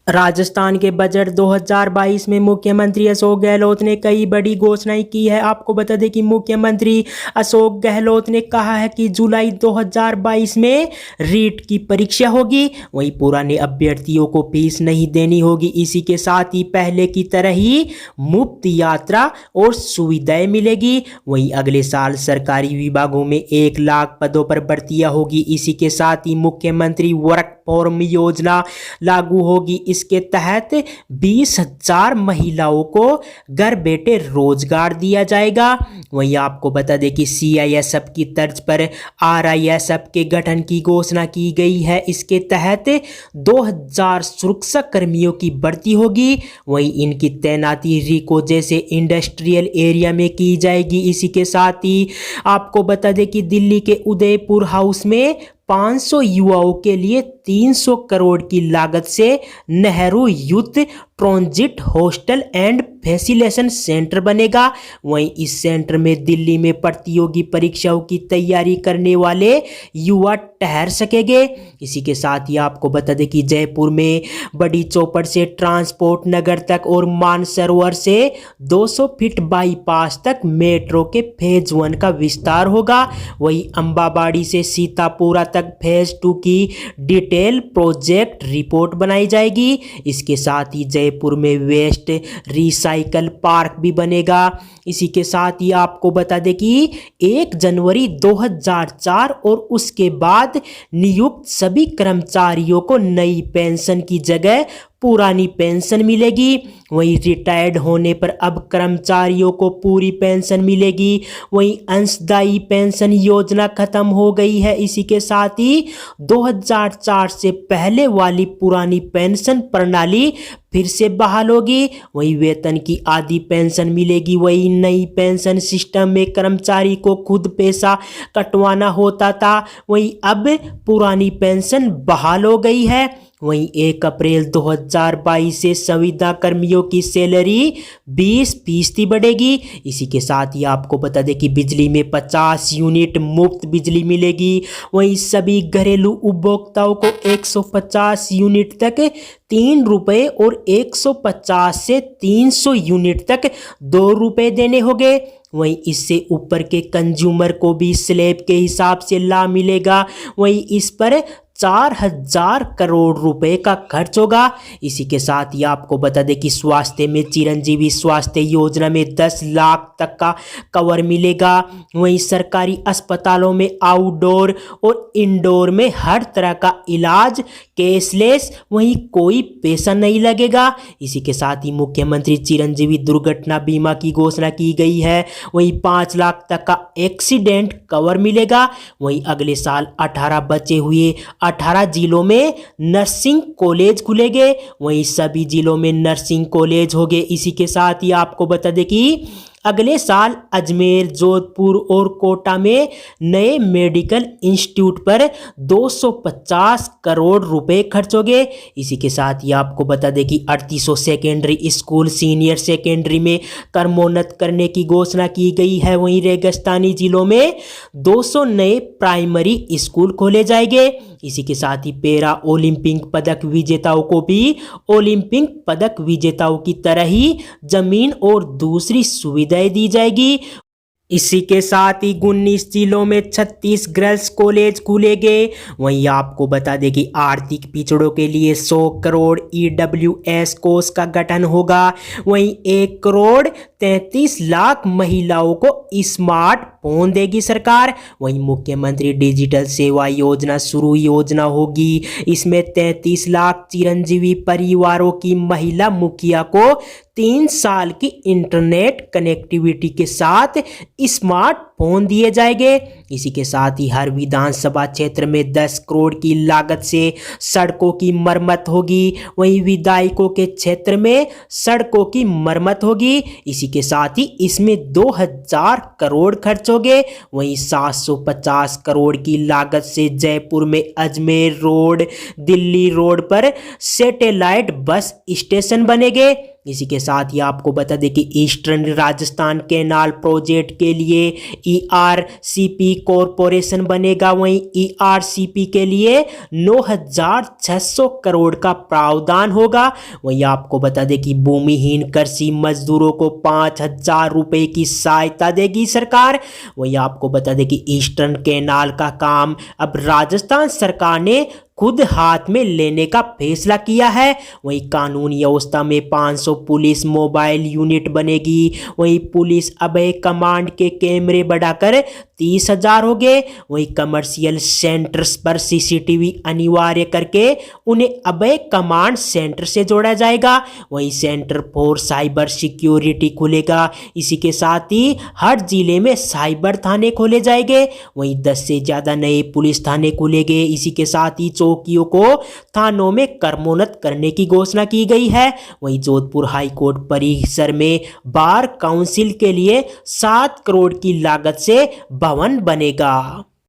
राजस्थान के बजट 2022 में मुख्यमंत्री अशोक गहलोत ने कई बड़ी घोषणाएं की है। आपको बता दें कि मुख्यमंत्री अशोक गहलोत ने कहा है कि जुलाई 2022 में रीट की परीक्षा होगी, वहीं पुराने अभ्यर्थियों को फीस नहीं देनी होगी। इसी के साथ ही पहले की तरह ही मुफ्त यात्रा और सुविधाएं मिलेगी। वहीं अगले साल सरकारी विभागों में 1 लाख पदों पर भर्तियां होगी। इसी के साथ ही मुख्यमंत्री वर्क फॉर्म योजना लागू होगी। इसके तहत 20,000 महिलाओं को घर बैठे रोजगार दिया जाएगा। वहीं आपको बता दें कि CISF की तर्ज पर RISF के गठन की घोषणा की गई है। इसके तहत 2000 सुरक्षा कर्मियों की भर्ती होगी। वहीं इनकी तैनाती रिको जैसे इंडस्ट्रियल एरिया में की जाएगी। इसी के साथ ही आपको बता दें कि दिल्ली के उदयपुर हाउस में 500 युवाओं के लिए 300 करोड़ की लागत से Nehru youth transit hostel and facilitation centre बनेगा। वहीं इस सेंटर में दिल्ली में प्रतियोगी परीक्षाओं की तैयारी करने वाले युवा ठहर सकेंगे। इसी के साथ ही आपको बता दें कि जयपुर में बड़ी चौपड़ से ट्रांसपोर्ट नगर तक और मानसरोवर से 200 फीट बाईपास तक मेट्रो के फेज 1 का विस्तार होगा। वहीं अंबाबाड़ी से सीतापुरा तक फेज 2 की डिटेल प्रोजेक्ट रिपोर्ट बनाई जाएगी। इसके साथ ही जयपुर में वेस्ट रिसाइकल पार्क भी बनेगा। इसी के साथ ही आपको बता दें कि 1 जनवरी 2004 और उसके बाद नियुक्त सभी कर्मचारियों को नई पेंशन की जगह पुरानी पेंशन मिलेगी। वहीं रिटायर्ड होने पर अब कर्मचारियों को पूरी पेंशन मिलेगी। वहीं अंशदायी पेंशन योजना खत्म हो गई है। इसी के साथ ही 2004 से पहले वाली पुरानी पेंशन प्रणाली फिर से बहाल होगी। वहीं वेतन की आधी पेंशन मिलेगी। वहीं नई पेंशन सिस्टम में कर्मचारी को खुद पैसा कटवाना होता था, वहीं अब पुरानी पेंशन बहाल हो गई है। वहीं 1 अप्रैल 2022 से संविदा कर्मियों की सैलरी 20% बढ़ेगी। इसी के साथ ही आपको बता दें कि बिजली में 50 यूनिट मुफ्त बिजली मिलेगी। वहीं सभी घरेलू उपभोक्ताओं को 150 यूनिट तक 3 रुपये और 150 से 300 यूनिट तक 2 रुपये देने होंगे। वहीं इससे ऊपर के कंज्यूमर को भी स्लैब के हिसाब से लाभ मिलेगा। वहीं इस पर 4000 करोड़ रुपए का खर्च होगा। इसी के साथ ही आपको बता दें कि स्वास्थ्य में चिरंजीवी स्वास्थ्य योजना में 10 लाख तक का कवर मिलेगा। वहीं सरकारी अस्पतालों में आउटडोर और इंडोर में हर तरह का इलाज कैशलेस, वहीं कोई पैसा नहीं लगेगा। इसी के साथ ही मुख्यमंत्री चिरंजीवी दुर्घटना बीमा की घोषणा की गई है। वहीं 5 लाख तक का एक्सीडेंट कवर मिलेगा। वहीं अगले साल 18 बचे हुए 18 जिलों में नर्सिंग कॉलेज खुलेंगे। वहीं सभी जिलों में नर्सिंग कॉलेज होंगे। इसी के साथ ही आपको बता दें कि अगले साल अजमेर, जोधपुर और कोटा में नए मेडिकल इंस्टीट्यूट पर 250 करोड़ रुपए खर्च होंगे। इसी के साथ ही आपको बता दें कि 3800 सेकेंडरी स्कूल सीनियर सेकेंडरी में क्रमोन्नत करने की घोषणा की गई है। वहीं रेगिस्तानी जिलों में 200 नए प्राइमरी स्कूल खोले जाएंगे। इसी के साथ ही पैरा ओलंपिक पदक विजेताओं को भी ओलंपिक पदक विजेताओं की तरह ही जमीन और दूसरी सुविधाएं दी जाएगी। इसी के साथ ही 19 जिलों में 36 गर्ल्स कॉलेज खुलेंगे। वहीं आपको बता दें कि आर्थिक पिछड़ों के लिए 100 करोड़ EWS कोष का गठन होगा। वहीं 1 करोड़ 33 लाख महिलाओं को स्मार्ट फोन देगी सरकार। वहीं मुख्यमंत्री डिजिटल सेवा योजना शुरू योजना होगी। इसमें 33 लाख चिरंजीवी परिवारों की महिला मुखिया को 3 साल की इंटरनेट कनेक्टिविटी के साथ स्मार्ट फोन दिए जाएंगे। इसी के साथ ही हर विधानसभा क्षेत्र में 10 करोड़ की लागत से सड़कों की मरम्मत होगी। वहीं विधायकों के क्षेत्र में सड़कों की मरम्मत होगी। इसी के साथ ही इसमें 2000 करोड़ खर्च होंगे। वहीं 750 करोड़ की लागत से जयपुर में अजमेर रोड, दिल्ली रोड पर सैटेलाइट बस स्टेशन बनेंगे। इसी के साथ ही आपको बता दें कि ईस्टर्न राजस्थान कैनाल प्रोजेक्ट के लिए ERCP कॉरपोरेशन बनेगा। वहीं ईआरसीपी के लिए 9,600 करोड़ का प्रावधान होगा। वहीं आपको बता दें कि भूमिहीन कृषि मजदूरों को 5,000 रुपए की सहायता देगी सरकार। वहीं आपको बता दें कि ईस्टर्न कैनाल का काम अब राजस्थान सरकार ने खुद हाथ में लेने का फैसला किया है। वहीं कानून व्यवस्था में 500 पुलिस मोबाइल यूनिट बनेगी। वहीं पुलिस अभय कमांड के कैमरे बढ़ाकर 30,000 हो गए। वहीं कमर्शियल सेंटर्स पर सीसीटीवी अनिवार्य करके उन्हें अभय कमांड सेंटर से जोड़ा जाएगा। वहीं सेंटर फॉर साइबर सिक्योरिटी खुलेगा। इसी के साथ ही हर जिले में साइबर थाने खोले जाएंगे। वहीं 10 से ज़्यादा नए पुलिस थाने खुलेंगे। इसी के साथ ही चौकियों को थानों में क्रमोन्नत करने की घोषणा की गई है। वहीं जोधपुर हाईकोर्ट परिसर में बार काउंसिल के लिए 7 करोड़ की लागत से भवन बनेगा।